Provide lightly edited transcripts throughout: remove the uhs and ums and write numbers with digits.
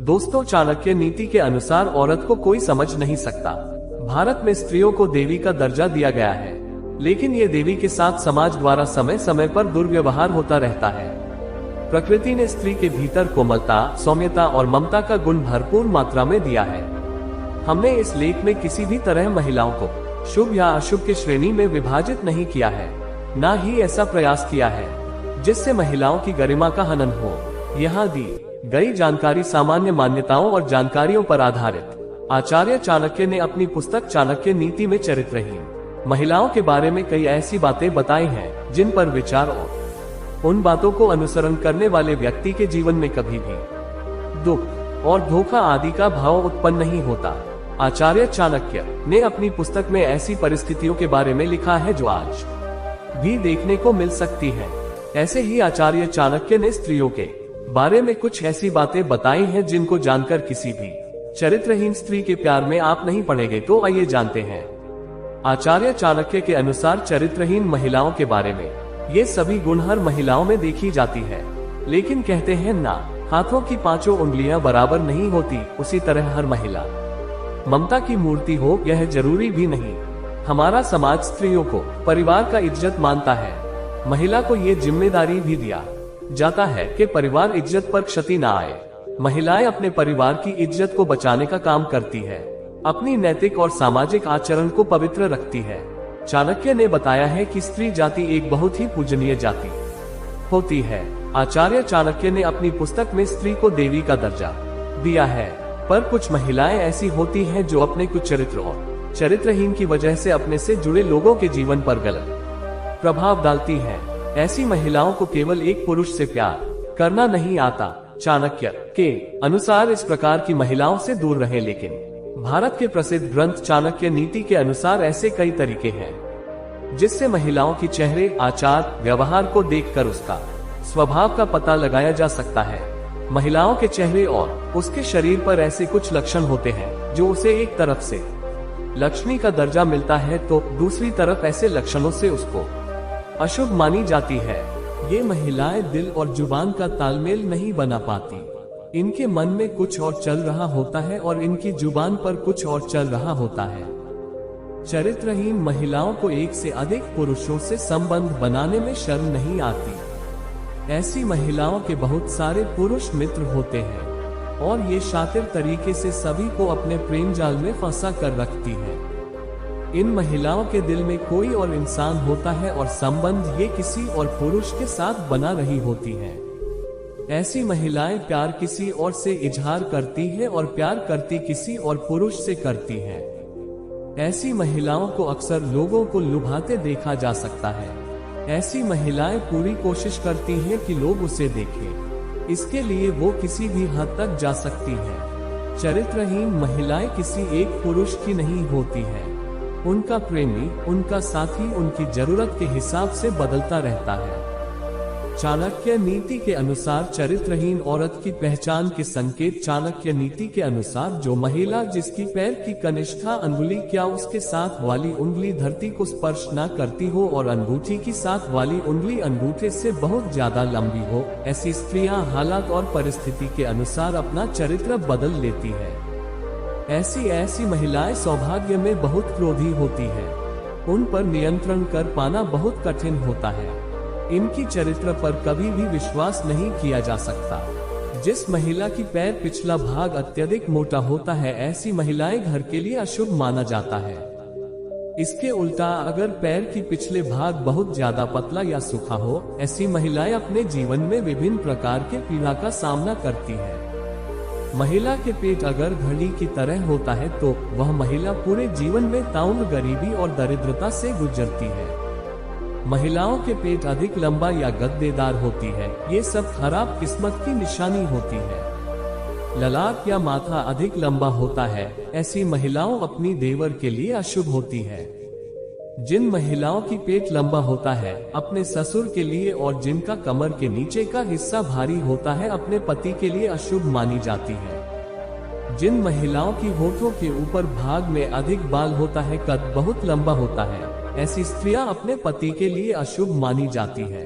दोस्तों, चाणक्य नीति के अनुसार औरत को कोई समझ नहीं सकता। भारत में स्त्रियों को देवी का दर्जा दिया गया है, लेकिन ये देवी के साथ समाज द्वारा समय समय पर दुर्व्यवहार होता रहता है। प्रकृति ने स्त्री के भीतर कोमलता, सौम्यता और ममता का गुण भरपूर मात्रा में दिया है। हमने इस लेख में किसी भी तरह महिलाओं को शुभ या अशुभ की श्रेणी में विभाजित नहीं किया है, न ही ऐसा प्रयास किया है जिससे महिलाओं की गरिमा का हनन हो। यहाँ दी गई जानकारी सामान्य मान्यताओं और जानकारियों पर आधारित। आचार्य चाणक्य ने अपनी पुस्तक चाणक्य नीति में चरित्रहीन महिलाओं के बारे में कई ऐसी बातें बताई हैं जिन पर विचार और उन बातों को अनुसरण करने वाले व्यक्ति के जीवन में कभी भी दुख और धोखा आदि का भाव उत्पन्न नहीं होता। आचार्य चाणक्य ने अपनी पुस्तक में ऐसी परिस्थितियों के बारे में लिखा है जो आज भी देखने को मिल सकती है। ऐसे ही आचार्य चाणक्य ने स्त्रियों के बारे में कुछ ऐसी बातें बताई हैं जिनको जानकर किसी भी चरित्रहीन स्त्री के प्यार में आप नहीं पड़ेंगे। तो आइए जानते हैं। आचार्य चाणक्य के अनुसार चरित्रहीन महिलाओं के बारे में ये सभी गुण हर महिलाओं में देखी जाती है, लेकिन कहते हैं ना, हाथों की पांचों उंगलियां बराबर नहीं होती, उसी तरह हर महिला ममता की मूर्ति हो यह जरूरी भी नहीं। हमारा समाज स्त्रियों को परिवार का इज्जत मानता है। महिला को ये जिम्मेदारी भी दिया जाता है कि परिवार इज्जत पर क्षति न आए। महिलाएं अपने परिवार की इज्जत को बचाने का काम करती है, अपनी नैतिक और सामाजिक आचरण को पवित्र रखती है। चाणक्य ने बताया है कि स्त्री जाति एक बहुत ही पूजनीय जाति होती है। आचार्य चाणक्य ने अपनी पुस्तक में स्त्री को देवी का दर्जा दिया है, पर कुछ महिलाएं ऐसी होती हैं जो अपने कुछ चरित्र और चरित्रहीन की वजह से अपने से जुड़े लोगों के जीवन पर गलत प्रभाव डालती हैं। ऐसी महिलाओं को केवल एक पुरुष से प्यार करना नहीं आता। चाणक्य के अनुसार इस प्रकार की महिलाओं से दूर रहें, लेकिन भारत के प्रसिद्ध ग्रंथ चाणक्य नीति के अनुसार ऐसे कई तरीके हैं जिससे महिलाओं की चेहरे, आचार, व्यवहार को देखकर उसका स्वभाव का पता लगाया जा सकता है। महिलाओं के चेहरे और उसके शरीर पर ऐसे कुछ लक्षण होते हैं जो उसे एक तरफ से लक्ष्मी का दर्जा मिलता है तो दूसरी तरफ ऐसे लक्षणों से उसको अशुभ मानी जाती है। ये महिलाएं दिल और जुबान का तालमेल नहीं बना पाती। इनके मन में कुछ और चल रहा होता है और इनकी जुबान पर कुछ और चल रहा होता है। चरित्रहीन महिलाओं को एक से अधिक पुरुषों से संबंध बनाने में शर्म नहीं आती। ऐसी महिलाओं के बहुत सारे पुरुष मित्र होते हैं और ये शातिर तरीके से सभी को अपने प्रेम जाल में फंसा कर रखती है। इन महिलाओं के दिल में कोई और इंसान होता है और संबंध ये किसी और पुरुष के साथ बना रही होती है। ऐसी महिलाएं प्यार किसी और से इजहार करती है और प्यार करती किसी और पुरुष से करती है। ऐसी महिलाओं को अक्सर लोगों को लुभाते देखा जा सकता है। ऐसी महिलाएं पूरी कोशिश करती हैं कि लोग उसे देखें, इसके लिए वो किसी भी हद तक जा सकती हैं। चरित्रहीन महिलाएं किसी एक पुरुष की नहीं होती हैं। उनका प्रेमी, उनका साथी उनकी जरूरत के हिसाब से बदलता रहता है। चाणक्य नीति के अनुसार चरित्रहीन औरत की पहचान के संकेत। चाणक्य नीति के अनुसार जो महिला जिसकी पैर की कनिष्ठा अंगुली क्या उसके साथ वाली उंगली धरती को स्पर्श न करती हो और अंगूठी की साथ वाली उंगली अंगूठे से बहुत ज्यादा लंबी हो, ऐसी स्त्रियां हालात और परिस्थिति के अनुसार अपना चरित्र बदल लेती है। ऐसी महिलाएं सौभाग्य में बहुत क्रोधी होती है। उन पर नियंत्रण कर पाना बहुत कठिन होता है। इनकी चरित्र पर कभी भी विश्वास नहीं किया जा सकता। जिस महिला की पैर पिछला भाग अत्यधिक मोटा होता है, ऐसी महिलाएं घर के लिए अशुभ माना जाता है। इसके उल्टा अगर पैर की पिछले भाग बहुत ज्यादा पतला या सूखा हो, ऐसी महिलाएं अपने जीवन में विभिन्न प्रकार के पीड़ा का सामना करती है। महिला के पेट अगर घड़ी की तरह होता है तो वह महिला पूरे जीवन में ताउम्र, गरीबी और दरिद्रता से गुजरती है। महिलाओं के पेट अधिक लंबा या गद्देदार होती है, ये सब खराब किस्मत की निशानी होती है। ललाट या माथा अधिक लंबा होता है, ऐसी महिलाओं अपनी देवर के लिए अशुभ होती है। जिन महिलाओं की पेट लंबा होता है अपने ससुर के लिए और जिनका कमर के नीचे का हिस्सा भारी होता है अपने पति के लिए अशुभ मानी जाती है। जिन महिलाओं की होठों के ऊपर भाग में अधिक बाल होता है, कद बहुत लंबा होता है, ऐसी स्त्रियां अपने पति के लिए अशुभ मानी जाती है।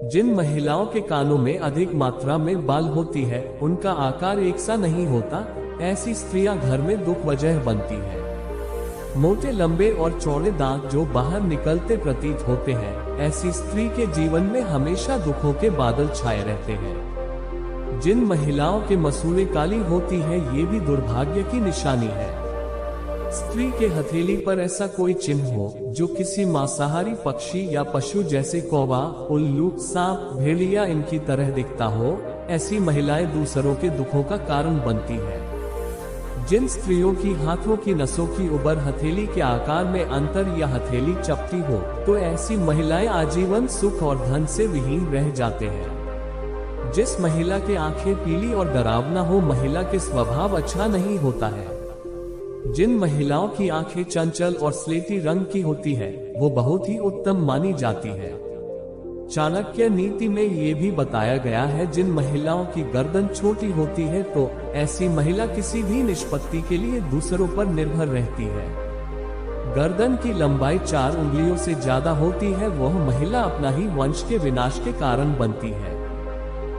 जिन महिलाओं के कानों में अधिक मात्रा में बाल होती है, उनका आकार एक सा नहीं होता, ऐसी स्त्रियां घर में दुख वजह बनती है। मोटे लंबे और चौड़े दांत जो बाहर निकलते प्रतीत होते हैं, ऐसी स्त्री के जीवन में हमेशा दुखों के बादल छाए रहते हैं। जिन महिलाओं के मसूड़े काली होती है, ये भी दुर्भाग्य की निशानी है। स्त्री के हथेली पर ऐसा कोई चिन्ह हो जो किसी मांसाहारी पक्षी या पशु जैसे कौवा, उल्लू, सांप, भेड़िया इनकी तरह दिखता हो, ऐसी महिलाएं दूसरों के दुखों का कारण बनती है। जिन स्त्रियों की हाथों की नसों की उबर हथेली के आकार में अंतर या हथेली चपटी हो, तो ऐसी महिलाएं आजीवन सुख और धन से विहीन रह जाते हैं। जिस महिला के आंखें पीली और डरावना हो, महिला के स्वभाव अच्छा नहीं होता है। जिन महिलाओं की आंखें चंचल और स्लेटी रंग की होती है, वो बहुत ही उत्तम मानी जाती है। चाणक्य नीति में ये भी बताया गया है, जिन महिलाओं की गर्दन छोटी होती है, तो ऐसी महिला किसी भी निष्पत्ति के लिए दूसरों पर निर्भर रहती है। गर्दन की लंबाई 4 उंगलियों से ज्यादा होती है, वह महिला अपना ही वंश के विनाश के कारण बनती है।